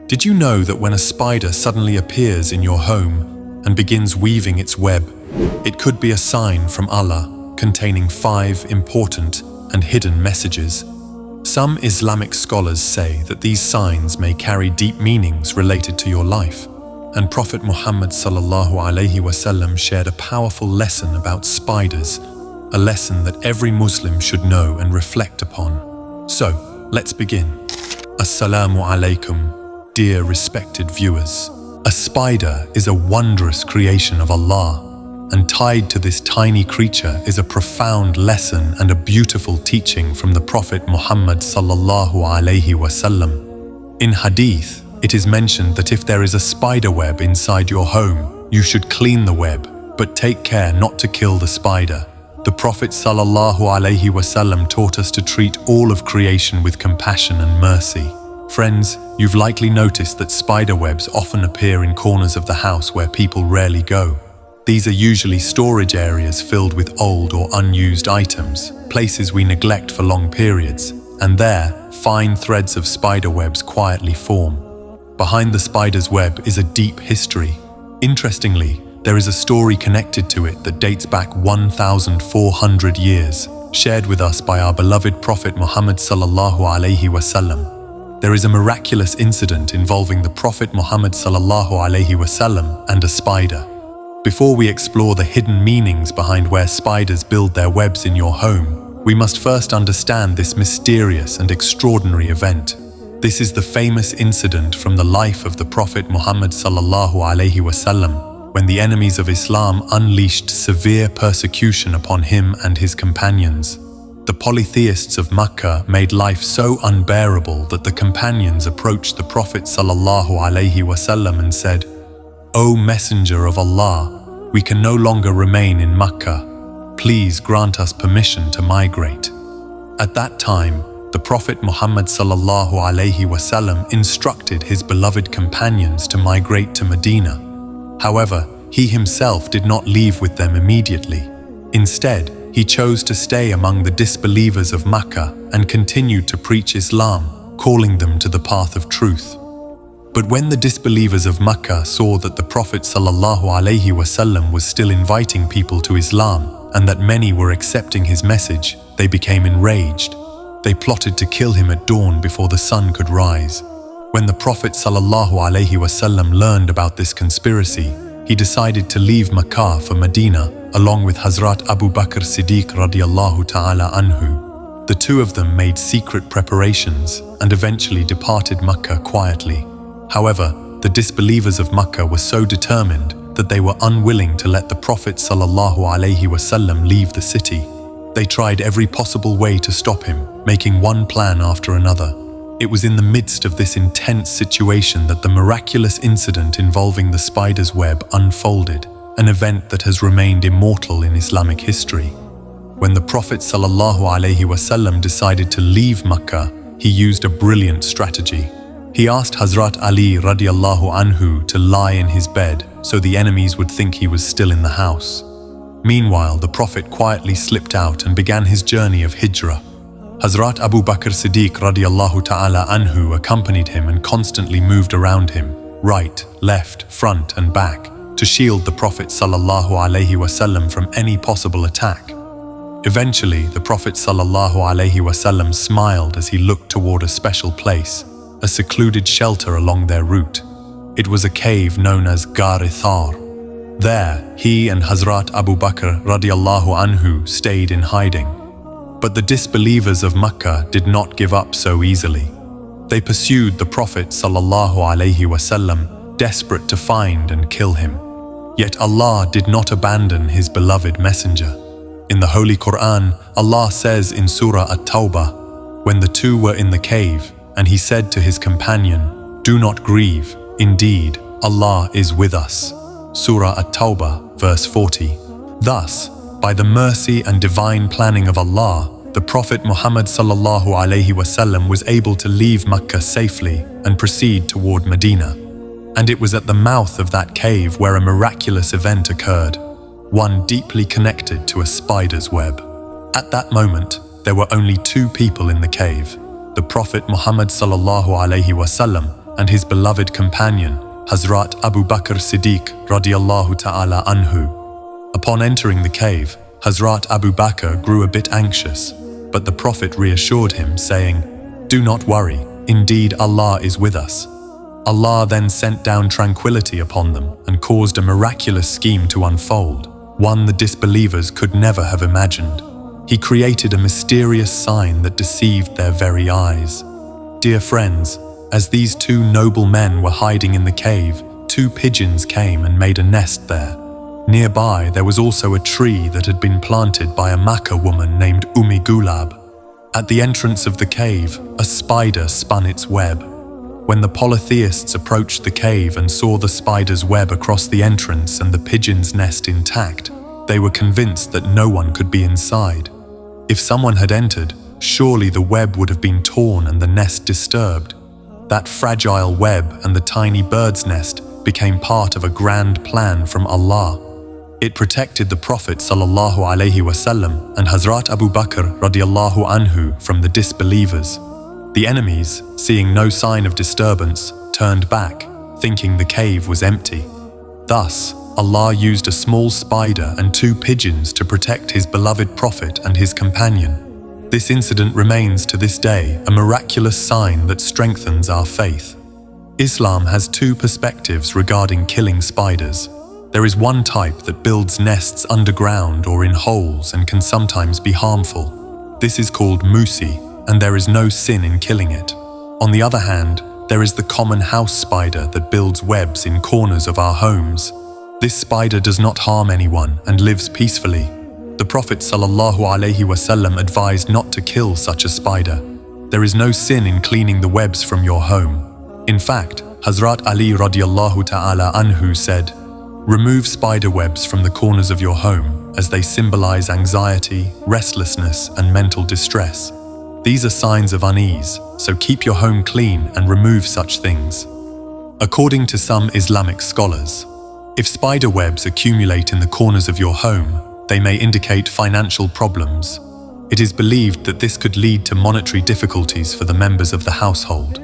Did you know that when a spider suddenly appears in your home and begins weaving its web, it could be a sign from Allah containing 5 important and hidden messages? Some Islamic scholars say that these signs may carry deep meanings related to your life, and Prophet Muhammad ﷺ shared a powerful lesson about spiders, a lesson that every Muslim should know and reflect upon. So, let's begin. Assalamu alaikum, dear respected viewers. A spider is a wondrous creation of Allah, and tied to this tiny creature is a profound lesson and a beautiful teaching from the Prophet Muhammad ﷺ. In Hadith, it is mentioned that if there is a spider web inside your home, you should clean the web, but take care not to kill the spider. The Prophet ﷺ taught us to treat all of creation with compassion and mercy. Friends, you've likely noticed that spider webs often appear in corners of the house where people rarely go. These are usually storage areas filled with old or unused items, places we neglect for long periods, and there, fine threads of spider webs quietly form. Behind the spider's web is a deep history. Interestingly, there is a story connected to it that dates back 1,400 years, shared with us by our beloved Prophet Muhammad ﷺ. There is a miraculous incident involving the Prophet Muhammad ﷺ and a spider. Before we explore the hidden meanings behind where spiders build their webs in your home, we must first understand this mysterious and extraordinary event. This is the famous incident from the life of the Prophet Muhammad ﷺ, when the enemies of Islam unleashed severe persecution upon him and his companions. The polytheists of Makkah made life so unbearable that the companions approached the Prophet ﷺ and said, "O Messenger of Allah, we can no longer remain in Makkah. Please grant us permission to migrate." At that time, the Prophet Muhammad ﷺ instructed his beloved companions to migrate to Medina. However, he himself did not leave with them immediately. Instead, he chose to stay among the disbelievers of Makkah and continued to preach Islam, calling them to the path of truth. But when the disbelievers of Makkah saw that the Prophet ﷺ was still inviting people to Islam and that many were accepting his message, they became enraged. They plotted to kill him at dawn before the sun could rise. When the Prophet ﷺ learned about this conspiracy, he decided to leave Makkah for Medina along with Hazrat Abu Bakr Siddiq radiallahu ta'ala anhu. The two of them made secret preparations and eventually departed Makkah quietly. However, the disbelievers of Makkah were so determined that they were unwilling to let the Prophet ﷺ leave the city. They tried every possible way to stop him, making one plan after another. It was in the midst of this intense situation that the miraculous incident involving the spider's web unfolded, an event that has remained immortal in Islamic history. When the Prophet ﷺ decided to leave Makkah, he used a brilliant strategy. He asked Hazrat Ali radiallahu anhu to lie in his bed so the enemies would think he was still in the house. Meanwhile, the Prophet quietly slipped out and began his journey of hijrah. Hazrat Abu Bakr Siddiq radiallahu ta'ala anhu accompanied him and constantly moved around him, right, left, front and back, to shield the Prophet ﷺ from any possible attack. Eventually, the Prophet ﷺ smiled as he looked toward a special place, a secluded shelter along their route. It was a cave known as Ghar Thar. There, he and Hazrat Abu Bakr radiallahu anhu stayed in hiding. But the disbelievers of Makkah did not give up so easily. They pursued the Prophet ﷺ, desperate to find and kill him. Yet Allah did not abandon his beloved messenger. In the Holy Quran, Allah says in Surah At-Tawbah, when the two were in the cave, and he said to his companion, "Do not grieve, indeed, Allah is with us." Surah At-Tawbah, verse 40. Thus, by the mercy and divine planning of Allah, the Prophet Muhammad ﷺ was able to leave Makkah safely and proceed toward Medina. And it was at the mouth of that cave where a miraculous event occurred, one deeply connected to a spider's web. At that moment, there were only 2 people in the cave, the Prophet Muhammad ﷺ and his beloved companion, Hazrat Abu Bakr Siddiq radiallahu ta'ala anhu. Upon entering the cave, Hazrat Abu Bakr grew a bit anxious, but the Prophet reassured him, saying, "Do not worry, indeed Allah is with us." Allah then sent down tranquility upon them and caused a miraculous scheme to unfold, one the disbelievers could never have imagined. He created a mysterious sign that deceived their very eyes. Dear friends, as these two noble men were hiding in the cave, two pigeons came and made a nest there. Nearby, there was also a tree that had been planted by a Makkah woman named Gulab. At the entrance of the cave, a spider spun its web. When the polytheists approached the cave and saw the spider's web across the entrance and the pigeon's nest intact, they were convinced that no one could be inside. If someone had entered, surely the web would have been torn and the nest disturbed. That fragile web and the tiny bird's nest became part of a grand plan from Allah. It protected the Prophet ﷺ and Hazrat Abu Bakr radiallahu anhu from the disbelievers. The enemies, seeing no sign of disturbance, turned back, thinking the cave was empty. Thus, Allah used a small spider and two pigeons to protect his beloved Prophet and his companion. This incident remains to this day a miraculous sign that strengthens our faith. Islam has two perspectives regarding killing spiders. There is one type that builds nests underground or in holes and can sometimes be harmful. This is called musi, and there is no sin in killing it. On the other hand, there is the common house spider that builds webs in corners of our homes. This spider does not harm anyone and lives peacefully. The Prophet ﷺ advised not to kill such a spider. There is no sin in cleaning the webs from your home. In fact, Hazrat Ali radiallahu ta'ala anhu said, "Remove spider webs from the corners of your home, as they symbolize anxiety, restlessness, and mental distress. These are signs of unease, so keep your home clean and remove such things." According to some Islamic scholars, if spider webs accumulate in the corners of your home, they may indicate financial problems. It is believed that this could lead to monetary difficulties for the members of the household.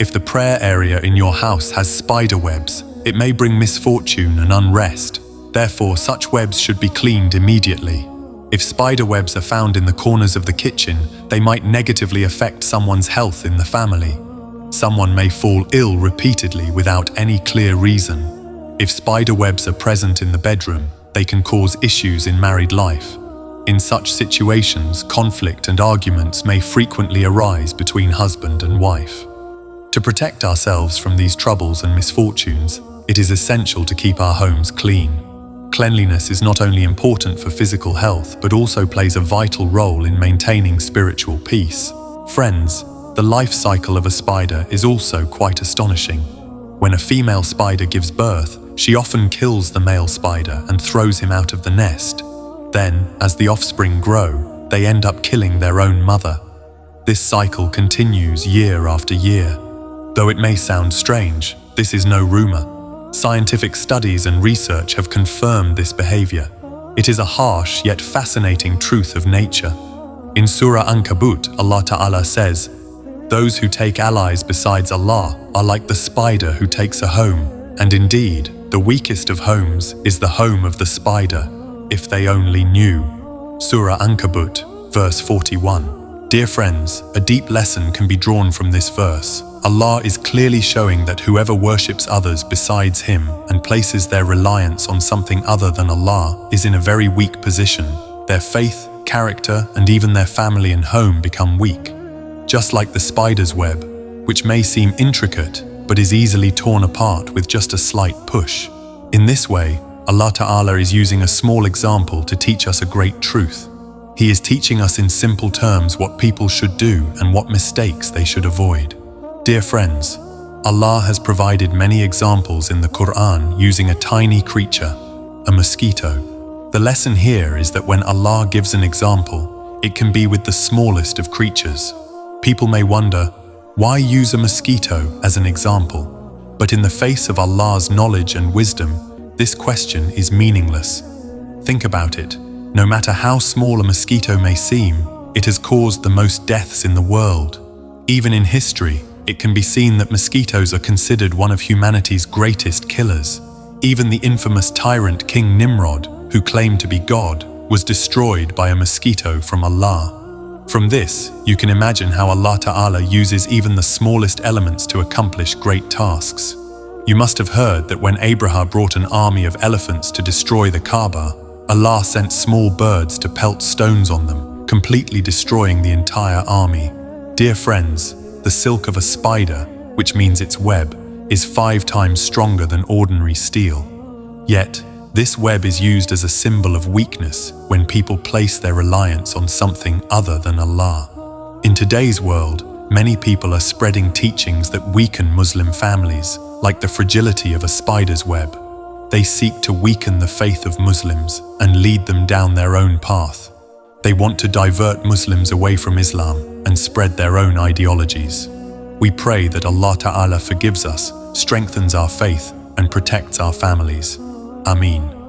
If the prayer area in your house has spider webs, it may bring misfortune and unrest. Therefore, such webs should be cleaned immediately. If spider webs are found in the corners of the kitchen, they might negatively affect someone's health in the family. Someone may fall ill repeatedly without any clear reason. If spider webs are present in the bedroom, they can cause issues in married life. In such situations, conflict and arguments may frequently arise between husband and wife. To protect ourselves from these troubles and misfortunes, it is essential to keep our homes clean. Cleanliness is not only important for physical health, but also plays a vital role in maintaining spiritual peace. Friends, the life cycle of a spider is also quite astonishing. When a female spider gives birth, she often kills the male spider and throws him out of the nest. Then, as the offspring grow, they end up killing their own mother. This cycle continues year after year. Though it may sound strange, this is no rumor. Scientific studies and research have confirmed this behavior. It is a harsh yet fascinating truth of nature. In Surah Ankabut, Allah Ta'ala says, "Those who take allies besides Allah are like the spider who takes a home, and indeed, the weakest of homes is the home of the spider, if they only knew." Surah Ankabut, verse 41. Dear friends, a deep lesson can be drawn from this verse. Allah is clearly showing that whoever worships others besides Him and places their reliance on something other than Allah is in a very weak position. Their faith, character, and even their family and home become weak. Just like the spider's web, which may seem intricate but is easily torn apart with just a slight push. In this way, Allah Ta'ala is using a small example to teach us a great truth. He is teaching us in simple terms what people should do and what mistakes they should avoid. Dear friends, Allah has provided many examples in the Quran using a tiny creature, a mosquito. The lesson here is that when Allah gives an example, it can be with the smallest of creatures. People may wonder, why use a mosquito as an example? But in the face of Allah's knowledge and wisdom, this question is meaningless. Think about it. No matter how small a mosquito may seem, it has caused the most deaths in the world. Even in history, it can be seen that mosquitoes are considered one of humanity's greatest killers. Even the infamous tyrant King Nimrod, who claimed to be God, was destroyed by a mosquito from Allah. From this, you can imagine how Allah Ta'ala uses even the smallest elements to accomplish great tasks. You must have heard that when Abraham brought an army of elephants to destroy the Kaaba, Allah sent small birds to pelt stones on them, completely destroying the entire army. Dear friends, the silk of a spider, which means its web, is 5 times stronger than ordinary steel. Yet, this web is used as a symbol of weakness when people place their reliance on something other than Allah. In today's world, many people are spreading teachings that weaken Muslim families, like the fragility of a spider's web. They seek to weaken the faith of Muslims and lead them down their own path. They want to divert Muslims away from Islam and spread their own ideologies. We pray that Allah Ta'ala forgives us, strengthens our faith, and protects our families. Ameen.